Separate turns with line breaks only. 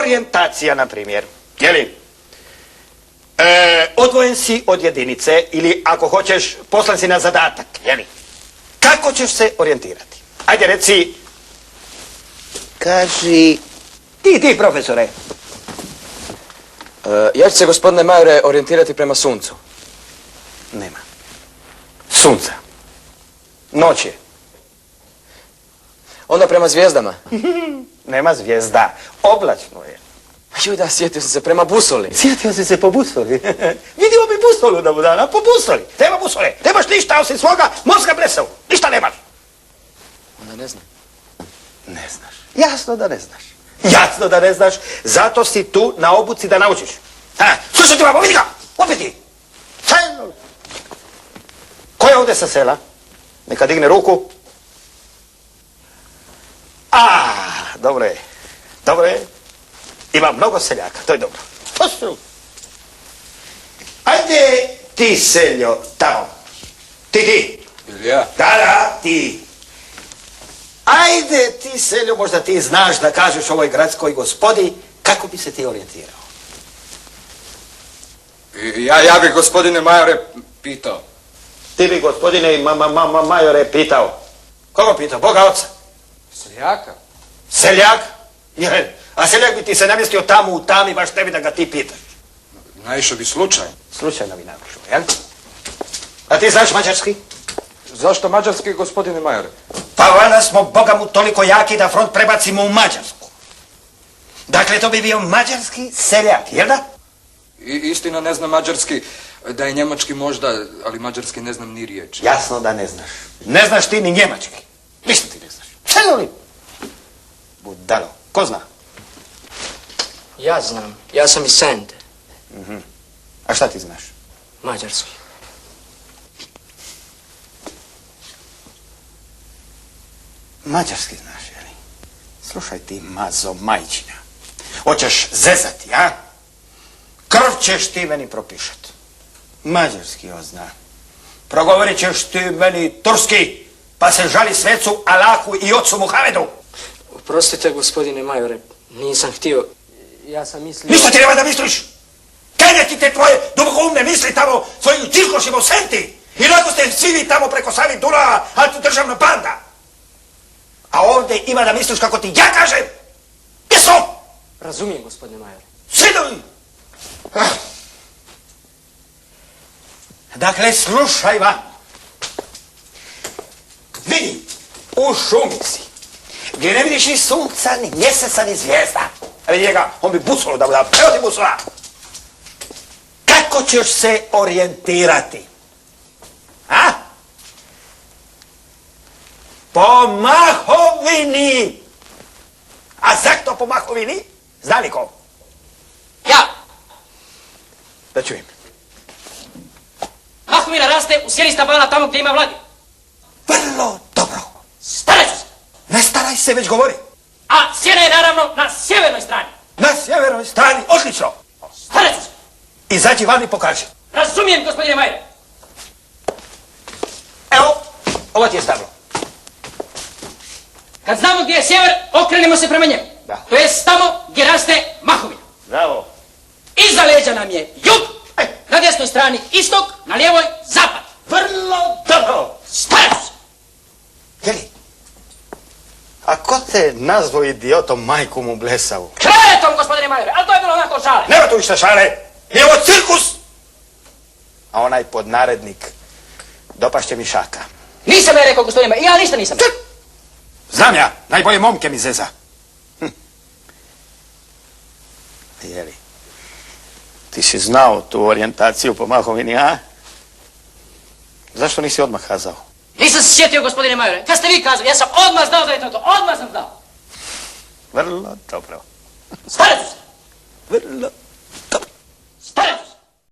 orijentacija, na primjer. Jeli? Odvojen si od jedinice ili ako hoćeš poslan si na zadatak. Jeli? Kako ćeš se orijentirati? Ajde reci.
Kaži...
Ti profesore.
Ja ću se, gospodine majore, orijentirati prema suncu.
Nema. Sunca. Noć je.
Onda prema zvijezdama.
Nema zvijezda. Oblačno je.
Joj da, sjetio sam se prema busoli.
Sjetio si se po busoli. Vidio bi busolu da mu dana, po busoli. Nema busole. Nemaš ništa osim svoga mozga blesavu. Ništa nemaš.
Onda ne znam.
Ne znaš. Jasno da ne znaš. Jasno da ne znaš. Zato si tu na obuci da naučiš. Slušaj ti vamo, vidi ga. Opet ti. Ko je ovdje sa sela? Neka digne ruku. Dobro je. Dobro je. Ima mnogo seljaka, to je dobro. Ajde ti, seljo, tamo. Ti.
Ili ja?
Da, ti. Ajde ti, seljo, možda ti znaš da kažeš ovoj gradskoj gospodi kako bi se ti orijentirao.
Ja bih, gospodine majore, pitao.
Ti bi, gospodine majore, pitao. Koga pitao? Boga oca.
Seljaka?
Seljak? A seljak bi ti se namjestio tamo u tami, baš tebi da ga ti pitaš.
Naišao bi slučaj.
Slučajno bi narušio, jel? A ti znaš mađarski?
Zašto mađarski, gospodine majore?
Pa valjda smo, Boga mu, toliko jaki da front prebacimo u Mađarsku. Dakle, to bi bio mađarski seljak, jel da?
Istina ne znam mađarski, da je njemački možda, ali mađarski ne znam ni riječ.
Jasno da ne znaš. Ne znaš ti ni njemački. Ništa ti ne znaš. Šta li? Budalo. Ko zna?
Ja znam. Ja sam iz Sente.
A šta ti znaš?
Mađarski.
Mađarski znaš, jeli? Slušaj ti, mazo majčina. Hoćeš zezati, a? Krv ćeš ti meni propišat. Mađarski on zna. Progovorit ćeš ti meni turski, pa se žali svecu Allahu i ocu Muhamedu.
Oprostite, gospodine majore, nisam htio. Ja sam mislio...
Ništa ti nema da misliš? Kaj ti te tvoje dubokoumne misli tamo svojim cirkošima u Senti? I nakon ste svi vi tamo preko Savi Dunava, antidržavna banda. A ovdje ima da misliš kako ti ja kažem? Jesno?
Razumijem, gospodine majore.
Sidovi! Dakle, slušaj vam. Vidi, u šumi si, gdje ne vidiš ni sunca, ni mjeseca, ni zvijezda. A vidi njega, on bi busolo da mu da. Evo ti busola. Kako ćeš se orijentirati? A? Po mahovini. A zašto po mahovini? Zna li ko?
Ja!
Da čujem.
Mahovina raste u sjeni stabala tamo gdje ima vlage.
Vrlo dobro.
Staraj ću se!
Ne staraj se, već govori.
A sjena je naravno na sjevernoj strani.
Na sjevernoj strani, odlično.
Staraj ću se!
Izađi van i pokaži.
Razumijem, gospodine majore.
Evo, ovo ti je stablo.
Kad znamo gdje je sjever, okrenemo se prema njemu.
Da.
To jest tamo gdje raste mahovina.
Bravo.
Iza leđa nam je jug, na desnoj strani istok, na lijevoj zapad.
Vrlo dobro.
Staraj ću se!
Jeli? A ko te nazvao idiotom, majku mu blesavu?
Kretom, gospodine majore, ali to je bilo onako šale.
Nema tu ništa šale. Je ovo cirkus. A onaj podnarednik dopašće mi šaka.
Nisam ja rekao, gospodine majore, ja ništa nisam.
Znam ja, najbolje momke mi zeza. Jeli? Ti si znao tu orijentaciju po mahovini, a? Zašto nisi odmah kazao?
Nisam se sjetio, gospodine majore. Kad ste vi kazali, ja sam odmah znao da je to. Odmah sam znao.
Vrlo dobro.
Staraj ću se!
Vrlo